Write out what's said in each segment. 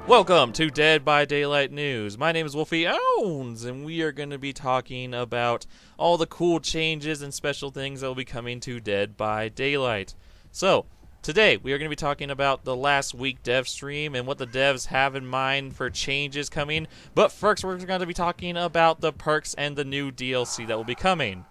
Welcome to Dead by Daylight News. My name is Wolfyowns, and we are going to be talking about all the cool changes and special things that will be coming to Dead by Daylight. So, today we are going to be talking about the last week dev stream and what the devs have in mind for changes coming. But first, we're going to be talking about the perks and the new DLC that will be coming.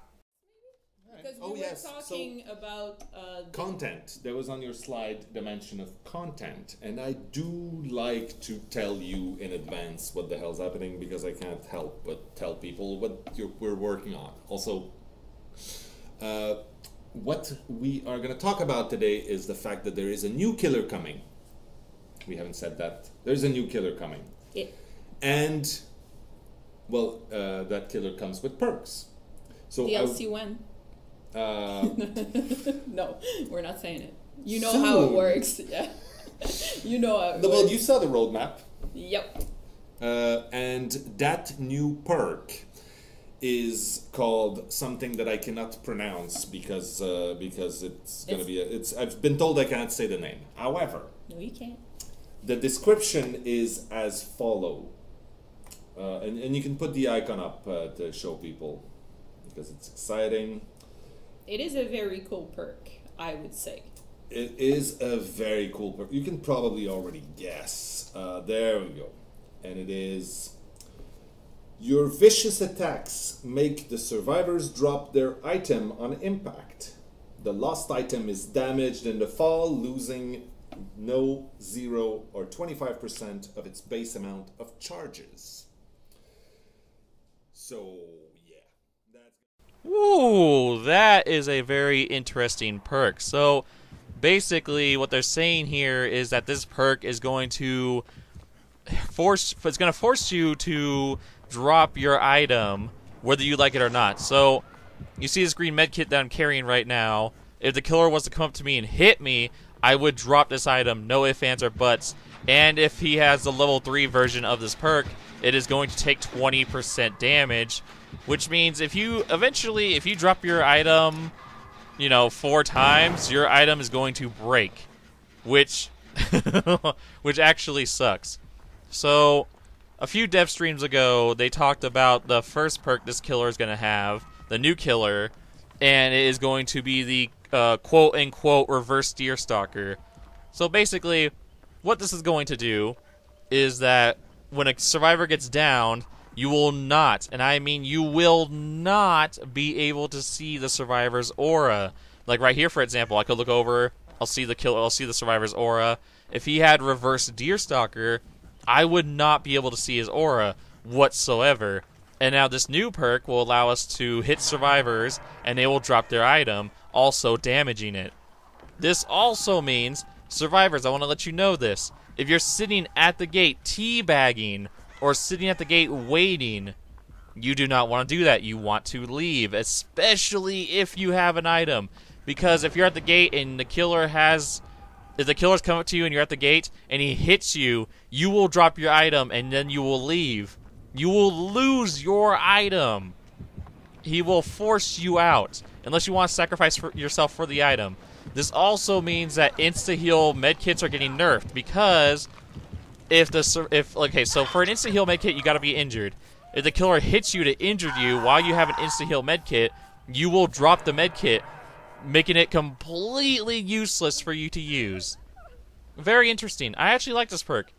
Because we were talking about content. There was on your slide the mention of content, and I do like to tell you in advance what the hell's happening because I can't help but tell people what we're working on. Also, what we are going to talk about today is the fact that there is a new killer coming. We haven't said that. There's a new killer coming. Yeah. And, well, that killer comes with perks. So DLC when? No, we're not saying it. You know Soon. how it works. Yeah. You know how it works. Well, you saw the roadmap. Yep. And that new perk is called something that I cannot pronounce because it's gonna be I've been told I can't say the name. However, No, you can't. the description is as follow, and you can put the icon up to show people because it's exciting. It is a very cool perk, I would say. It is a very cool perk. You can probably already guess. There we go. And it is: your vicious attacks make the survivors drop their item on impact. The lost item is damaged in the fall, losing 0, or 25% of its base amount of charges. So, yeah. Ooh, that is a very interesting perk. So, basically, what they're saying here is that this perk is going to force you to drop your item, whether you like it or not. So, you see this green medkit that I'm carrying right now. If the killer was to come up to me and hit me, I would drop this item, no ifs, ands, or buts. And if he has the level 3 version of this perk, it is going to take 20% damage, which means if you drop your item, 4 times, your item is going to break, which which actually sucks. So, a few dev streams ago, they talked about the first perk this killer is going to have, the new killer, and it is going to be the quote-unquote reverse deerstalker. So basically, what this is going to do is that when a survivor gets downed, you will not, and I mean you will not, be able to see the survivor's aura. Like right here, for example, I could look over, I'll see the survivor's aura. If he had reverse deerstalker, I would not be able to see his aura whatsoever. And now this new perk will allow us to hit survivors, and they will drop their item, also damaging it. This also means, survivors, I want to let you know this. If you're sitting at the gate teabagging, or sitting at the gate waiting, you do not want to do that. You want to leave, especially if you have an item. Because if you're at the gate and if the killer's come up to you and you're at the gate and he hits you, you will drop your item and then you will leave. You will lose your item. He will force you out unless you want to sacrifice yourself for the item. This also means that insta-heal medkits are getting nerfed because so for an insta-heal medkit, you got to be injured. If the killer hits you to injure you while you have an insta-heal medkit, you will drop the medkit, making it completely useless for you to use. Very interesting. I actually like this perk.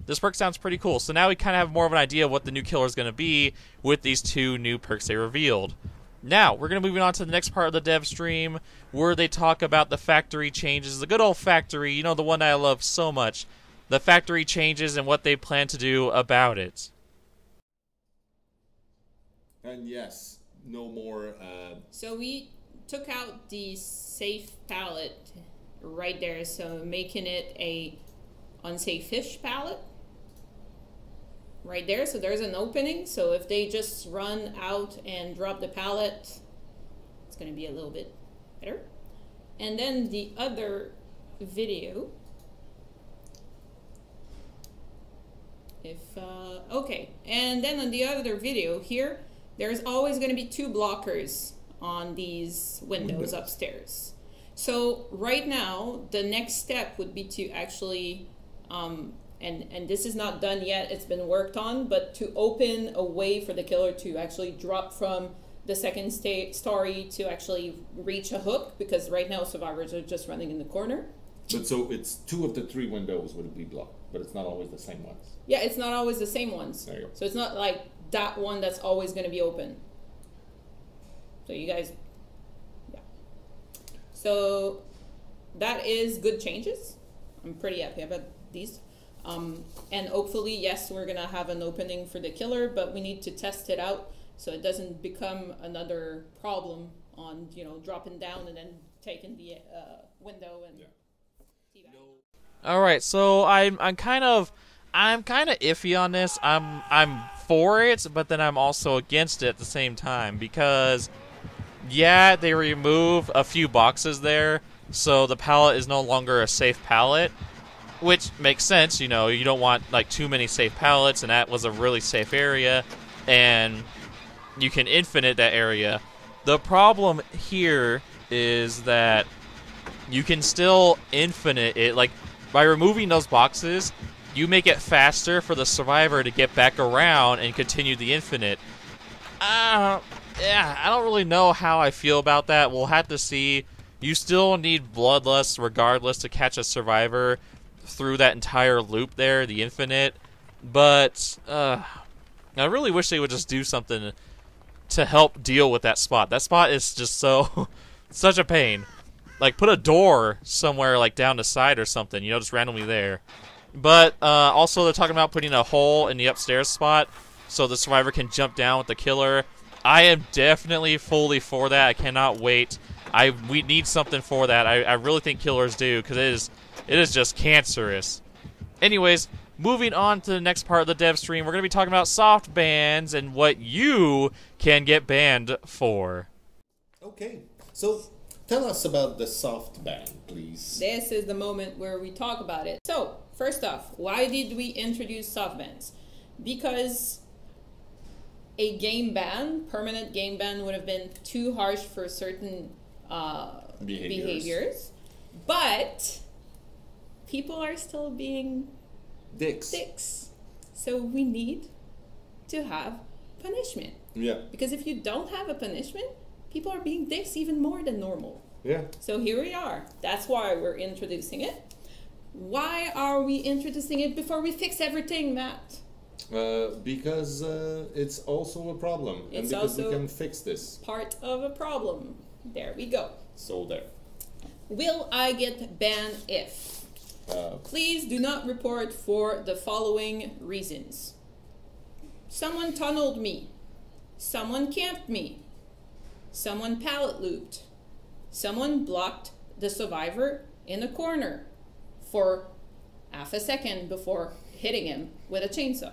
This perk sounds pretty cool. So now we kind of have more of an idea of what the new killer is going to be with these 2 new perks they revealed. Now, we're going to move on to the next part of the dev stream, where they talk about the factory changes. The good old factory, the one I love so much. The factory changes and what they plan to do about it. And yes, no more... So we took out the safe palette right there, so making it a unsafe fish palette. Right there, so there's an opening, so if they just run out and drop the pallet, it's going to be a little bit better. And then the other video, okay, and then on the other video here, there's always going to be 2 blockers on these windows upstairs. So right now, the next step would be to actually and this is not done yet, it's been worked on, but to open a way for the killer to actually drop from the second story to actually reach a hook, because right now survivors are just running in the corner. But so it's 2 of the 3 windows would be blocked, but it's not always the same ones. Yeah, it's not always the same ones. There you go. So it's not like that one that's always going to be open. So you guys, yeah. So that is good changes. I'm pretty happy about these. And hopefully, yes, we're going to have an opening for the killer, but we need to test it out so it doesn't become another problem on, you know, dropping down and then taking the window and... Yeah. All right, so I'm kind of iffy on this. I'm for it, but then I'm also against it at the same time, because yeah, they remove a few boxes there, so the pallet is no longer a safe pallet, which makes sense. You know, you don't want like too many safe pallets, and that was a really safe area, and you can infinite that area. The problem here is that you can still infinite it, like, by removing those boxes, you make it faster for the survivor to get back around and continue the infinite. Yeah, I don't really know how I feel about that. We'll have to see. You still need bloodlust regardless to catch a survivor through that entire loop there, the infinite. But I really wish they would just do something to help deal with that spot. That spot is just so such a pain. Like, put a door somewhere, like, down the side or something, you know, just randomly there. But, also they're talking about putting a hole in the upstairs spot so the survivor can jump down with the killer. I am definitely fully for that. I cannot wait. We need something for that. I really think killers do, because it is just cancerous. Anyways, moving on to the next part of the dev stream, we're going to be talking about soft bans and what you can get banned for. Okay, so... tell us about the soft ban, please. This is the moment where we talk about it. So, first off, why did we introduce soft bans? Because a game ban, permanent game ban, would have been too harsh for certain behaviors. But people are still being dicks. So we need to have punishment. Yeah. Because if you don't have a punishment, people are being dicks even more than normal. Yeah. So here we are. That's why we're introducing it. Why are we introducing it before we fix everything, Matt? Because it's also a problem. It's and because also we can fix this. Part of a problem. There we go. So there. Will I get banned if? Please do not report for the following reasons. Someone tunneled me. Someone camped me. Someone pallet looped. Someone blocked the survivor in a corner for half a second before hitting him with a chainsaw.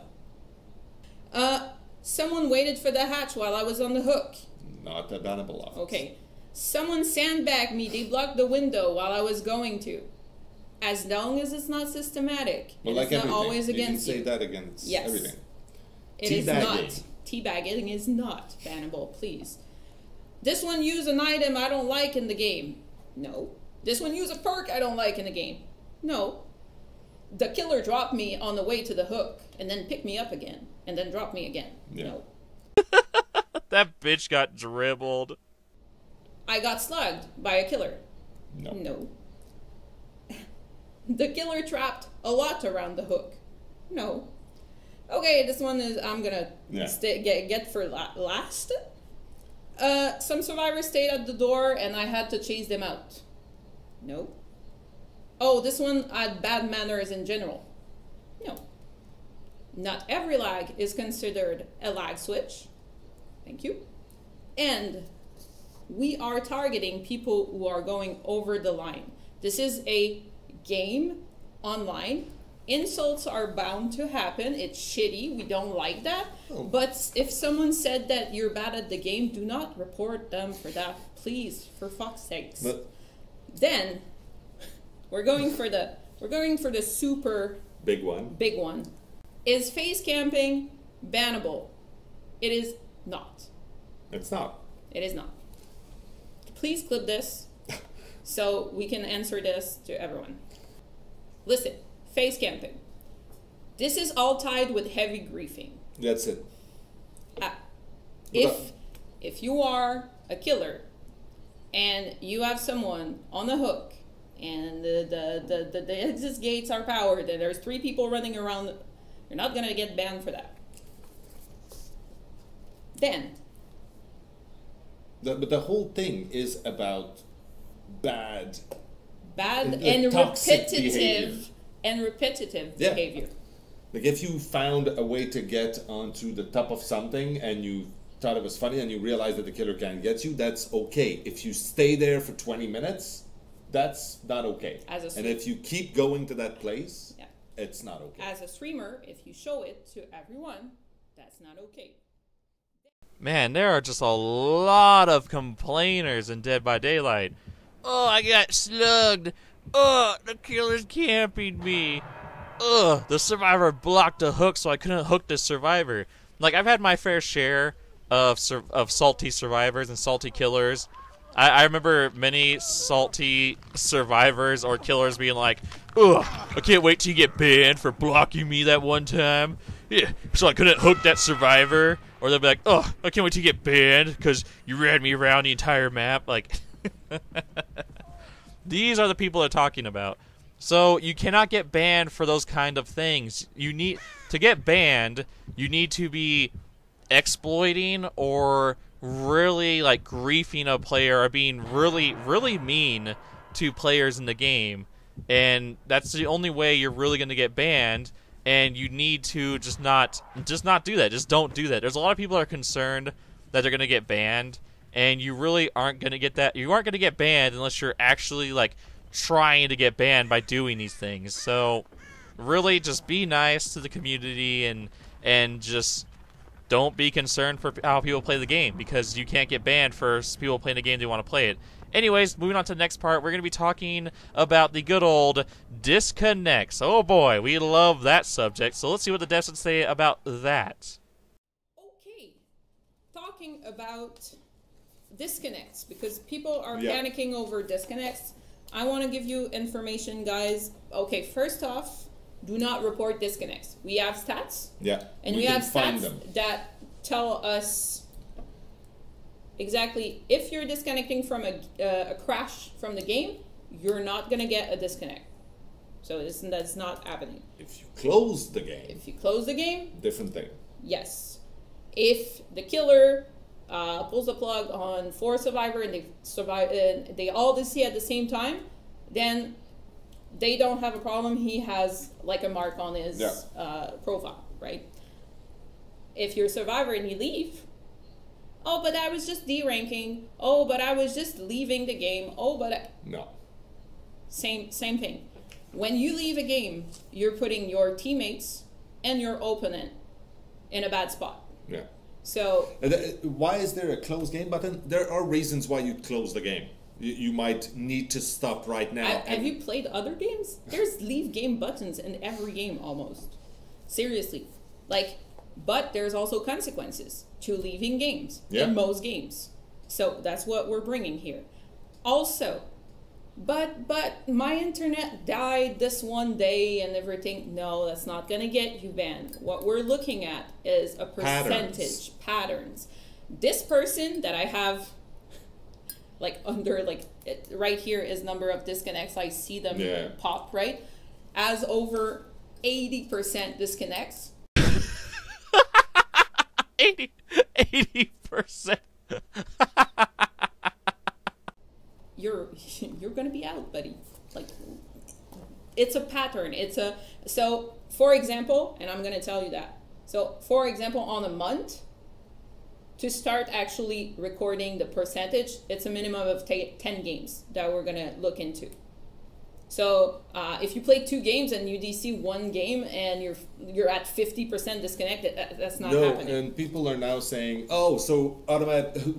Someone waited for the hatch while I was on the hook. Not a bannable offense. Okay. Someone sandbagged me. They blocked the window while I was going to. As long as it's not systematic. Well, and like it's not always against you. you. Can say that against Yes. everything. It is not. Teabagging is not bannable, please. This one used an item I don't like in the game. No. This one used a perk I don't like in the game. No. The killer dropped me on the way to the hook and then picked me up again and then dropped me again. Yeah. No. That bitch got dribbled. I got slugged by a killer. No. No. The killer trapped a lot around the hook. No. Okay, this one is I'm gonna get for last. Some survivors stayed at the door and I had to chase them out. No. Oh, this one had bad manners in general. No. Not every lag is considered a lag switch. Thank you. And we are targeting people who are going over the line. This is a game online. Insults are bound to happen. It's shitty. We don't like that. Oh. But if someone said that you're bad at the game, do not report them for that, please, for fuck's sakes. But then we're going for the super big one. big one. Is face camping bannable? It is not. It's not. It is not. Please clip this so we can answer this to everyone. Listen, face camping. This is all tied with heavy griefing. That's it. If you are a killer and you have someone on the hook and the exit gates are powered and there's 3 people running around, you're not gonna get banned for that. Then. But the whole thing is about bad and repetitive behavior. Like if you found a way to get onto the top of something and you thought it was funny and you realize that the killer can't get you, that's okay. If you stay there for 20 minutes, that's not okay. And if you keep going to that place, it's not okay. As a streamer, if you show it to everyone, that's not okay. Man, there are just a lot of complainers in Dead by Daylight. Oh, I got slugged. Oh, the killer's camping me. Ugh, the survivor blocked a hook so I couldn't hook the survivor. Like, I've had my fair share of salty survivors and salty killers. I remember many salty survivors or killers being like, ugh, I can't wait till you get banned for blocking me that one time. Yeah, so I couldn't hook that survivor. Or they'll be like, ugh, I can't wait till you get banned because you ran me around the entire map. Like, these are the people they're talking about. So you cannot get banned for those kind of things. You need to get banned. You need to be exploiting or really like griefing a player or being really, really mean to players in the game, and that's the only way you're really going to get banned. And you need to just not do that. Just don't do that. There's a lot of people that are concerned that they're going to get banned, and you really aren't going to get that. You aren't going to get banned unless you're actually like trying to get banned by doing these things. So really just be nice to the community and just don't be concerned for how people play the game, because you can't get banned for people playing the game they want to play it. Anyways, moving on to the next part, we're going to be talking about the good old disconnects. Oh boy, we love that subject. So let's see what the devs would say about that. Okay, talking about disconnects, because people are panicking over disconnects. I want to give you information, guys. Okay, first off, do not report disconnects. We have stats. Yeah. And we have stats that tell us exactly if you're disconnecting from a crash from the game, you're not going to get a disconnect. So that's not happening. If you close the game. If you close the game. Different thing. Yes. If the killer pulls the plug on 4 survivor and they all DC at the same time, then they don't have a problem. He has like a mark on his profile, right? If you're a survivor and you leave, oh, but I was just deranking. Oh, but I was just leaving the game. Oh, but no. Same thing. When you leave a game, you're putting your teammates and your opponent in a bad spot. Yeah. So why is there a close game button? There are reasons why you'd close the game. You might need to stop right now. Have you played other games? There's leave game buttons in every game almost. Seriously. Like, but there's also consequences to leaving games in most games. So that's what we're bringing here. Also, but my internet died this one day and everything. No, that's not going to get you banned. What we're looking at is a percentage, patterns. This person that I have like under right here is number of disconnects. I see them pop, right? As over 80% disconnects. 80%. You're gonna be out, buddy. Like, it's a pattern. So for example, and I'm gonna tell you that. So for example, on a month, to start actually recording the percentage, it's a minimum of 10 games that we're gonna look into. So if you play 2 games and you DC 1 game and you're at 50% disconnected, that's not happening. And people are now saying, oh, so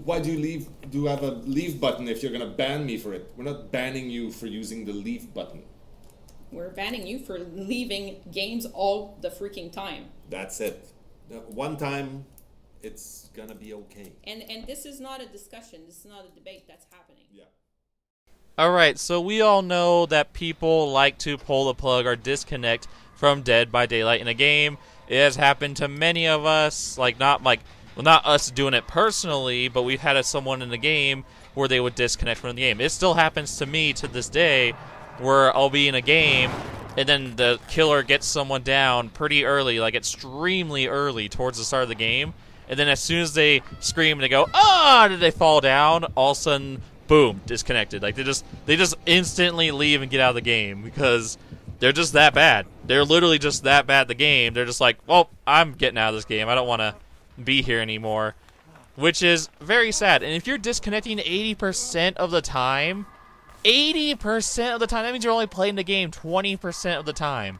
why do you have a leave button if you're gonna ban me for it? We're not banning you for using the leave button. We're banning you for leaving games all the freaking time. That's it. One time, it's gonna be okay. And this is not a discussion. This is not a debate. That's happening. Yeah. Alright, so we all know that people like to pull the plug or disconnect from Dead by Daylight in a game. It has happened to many of us, not us doing it personally, but we've had someone in the game where they would disconnect from the game. It still happens to me to this day, where I'll be in a game and then the killer gets someone down pretty early, like extremely early towards the start of the game, and then as soon as they scream and they go, "Ah!" did they fall down? All of a sudden, boom, disconnected. Like they just instantly leave and get out of the game because they're just that bad. They're literally just that bad at the game. They're just like, well, I'm getting out of this game. I don't want to be here anymore, which is very sad. And if you're disconnecting 80% of the time, 80% of the time, that means you're only playing the game 20% of the time.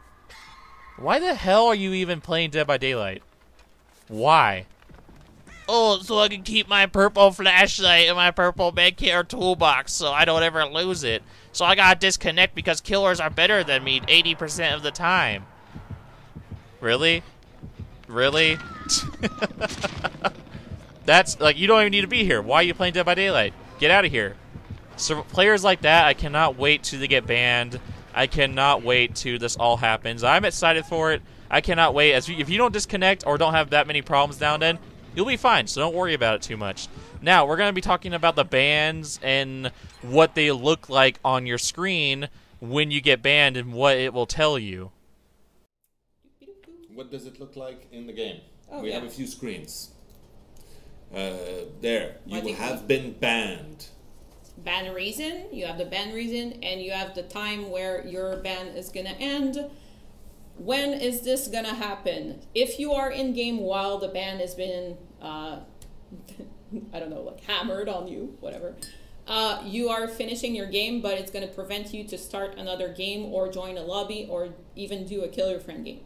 Why the hell are you even playing Dead by Daylight? Why? Oh, so I can keep my purple flashlight and my purple medkit or toolbox so I don't ever lose it. So I gotta disconnect because killers are better than me 80% of the time. Really? Really? That's, like, you don't even need to be here. Why are you playing Dead by Daylight? Get out of here. So players like that, I cannot wait till they get banned. I cannot wait till this all happens. I'm excited for it. I cannot wait. If you don't disconnect or don't have that many problems now and then, you'll be fine, so don't worry about it too much. Now, we're going to be talking about the bans and what they look like on your screen when you get banned and what it will tell you. What does it look like in the game? Oh, we yeah. have a few screens. There, you have been banned. Ban reason, you have the ban reason, and you have the time where your ban is gonna end. When is this gonna happen? If you are in game while the ban has been, I don't know, like hammered on you, whatever, you are finishing your game, but it's gonna prevent you to start another game or join a lobby or even do a kill your friend game.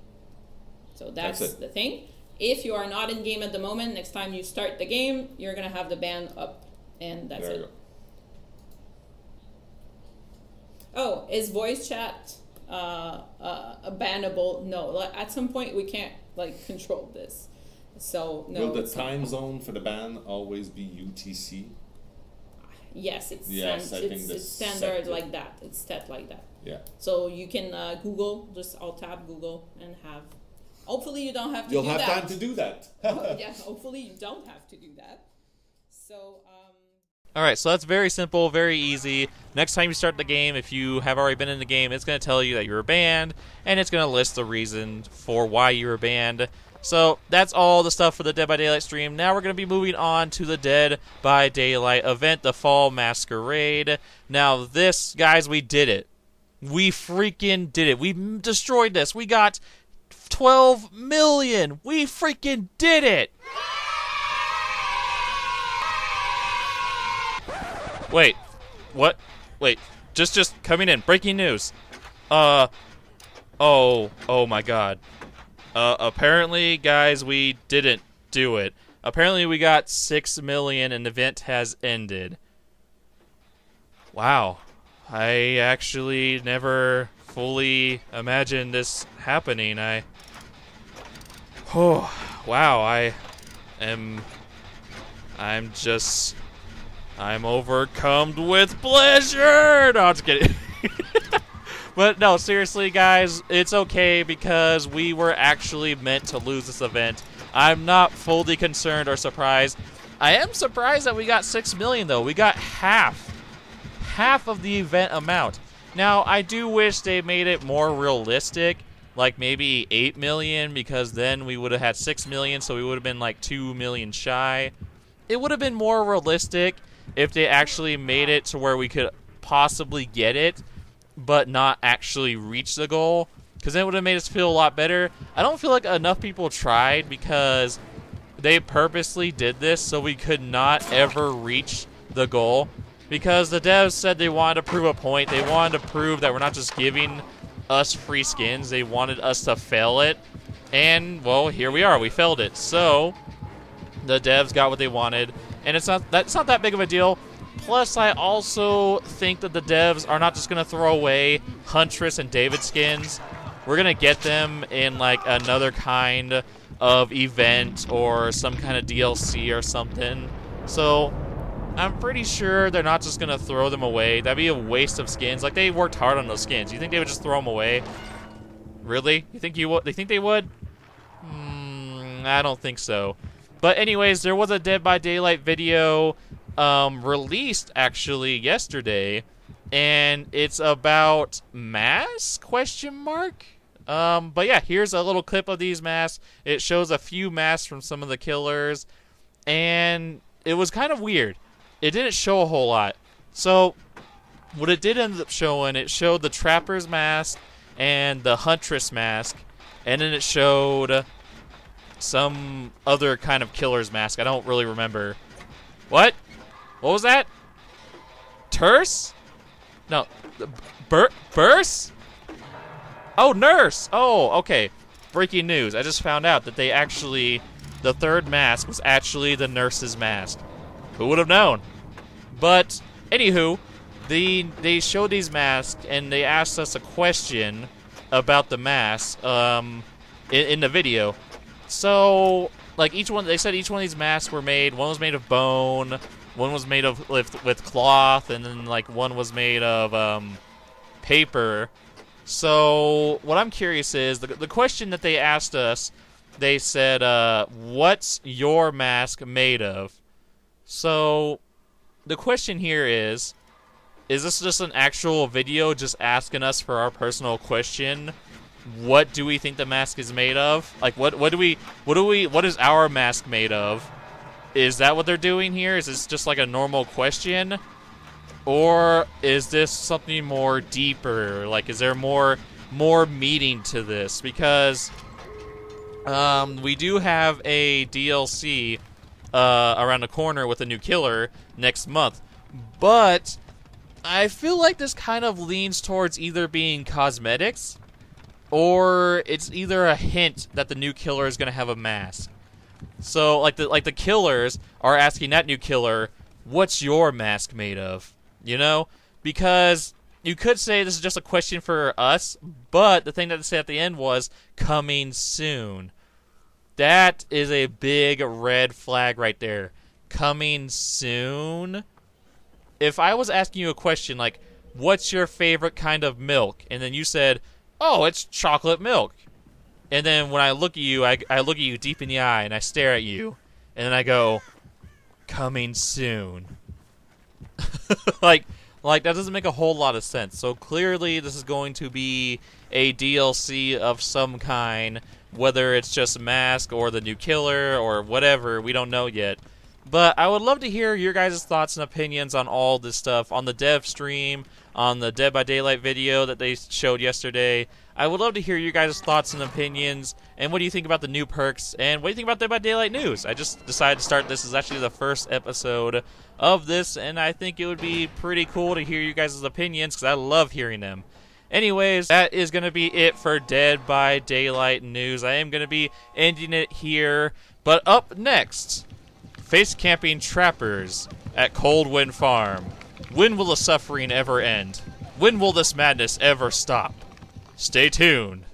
So that's the thing. If you are not in game at the moment, next time you start the game, you're gonna have the ban up, and that's it. Oh, is voice chat bannable? No, at some point we can't control this. So no. Will the time zone for the ban always be UTC? Yes, it's standard separate. like that. It's set like that. Yeah. So you can Google, just alt tab Google and have. Hopefully you don't have to. You'll do have that. time to do that. Yeah, hopefully you don't have to do that. So. Alright, so that's very simple, very easy. Next time you start the game, if you have already been in the game, it's going to tell you that you were banned, and it's going to list the reason for why you were banned. So that's all the stuff for the Dead by Daylight stream. Now we're going to be moving on to the Dead by Daylight event, the Fall Masquerade. Now this, guys, we did it. We freaking did it. We destroyed this. We got 12 million. We freaking did it. Wait, what? Wait, just coming in. Breaking news. Oh my god. Apparently, guys, we didn't do it. Apparently, we got 6 million and the event has ended. Wow. I actually never fully imagined this happening. Wow, I'm overcome with pleasure! No, I'm just kidding. But no, seriously, guys, it's okay because we were actually meant to lose this event. I'm not fully concerned or surprised. I am surprised that we got 6 million, though. We got half of the event amount. Now, I do wish they made it more realistic, like maybe 8 million, because then we would have had 6 million, so we would have been like 2 million shy. It would have been more realistic if they actually made it to where we could possibly get it, but not actually reach the goal, because then it would have made us feel a lot better. I don't feel like enough people tried because they purposely did this so we could not ever reach the goal, because the devs said they wanted to prove a point. They wanted to prove that we're not just giving us free skins. They wanted us to fail it, and, well, here we are. We failed it. So the devs got what they wanted, and it's not that big of a deal. Plus, I also think that the devs are not just going to throw away Huntress and David skins. We're going to get them in, like, another kind of event or some kind of DLC or something. So I'm pretty sure they're not just going to throw them away. That'd be a waste of skins. Like, they worked hard on those skins. You think they would just throw them away? Really? You think they would? I don't think so. But anyways, there was a Dead by Daylight video released actually yesterday, and it's about masks? Question mark. But yeah, here's a little clip of these masks. It shows a few masks from some of the killers, and it was kind of weird. It didn't show a whole lot. So what it did end up showing, it showed the Trapper's mask and the Huntress mask, and then it showed some other kind of killer's mask. I don't really remember. What? What was that? Terse? No. Burse? Oh, Nurse! Oh, okay. Breaking news. I just found out that the third mask was actually the Nurse's mask. Who would have known? But, anywho, they showed these masks, and they asked us a question about the masks in the video. So, like, they said each one of these masks were made, one was made of bone, one was made of with cloth, and then, like, one was made of paper. So, what I'm curious is, the question that they asked us, they said, what's your mask made of? So, the question here is this just an actual video just asking us for our personal question? What do we think the mask is made of? Like, what is our mask made of? Is that what they're doing here? Is this just like a normal question? Or is this something more deeper? Like, is there more meaning to this? Because we do have a DLC around the corner with a new killer next month. But I feel like this kind of leans towards either being cosmetics, or it's either a hint that the new killer is going to have a mask. So, like the killers are asking that new killer, what's your mask made of? You know? Because you could say this is just a question for us, but the thing that they said at the end was, coming soon. That is a big red flag right there. Coming soon? If I was asking you a question like, what's your favorite kind of milk? And then you said, oh, it's chocolate milk. And then when I look at you, I look at you deep in the eye and I stare at you. And then I go, coming soon. like that doesn't make a whole lot of sense. So clearly this is going to be a DLC of some kind. Whether it's just a mask or the new killer or whatever, we don't know yet. But I would love to hear your guys' thoughts and opinions on all this stuff on the dev stream, on the Dead by Daylight video that they showed yesterday. I would love to hear your guys' thoughts and opinions, and what do you think about the new perks, and what do you think about Dead by Daylight news? I just decided to start this. This is actually the first episode of this, and I think it would be pretty cool to hear you guys' opinions, because I love hearing them. Anyways, that is going to be it for Dead by Daylight news. I am going to be ending it here, but up next, face camping trappers at Coldwind Farm. When will the suffering ever end? When will this madness ever stop? Stay tuned.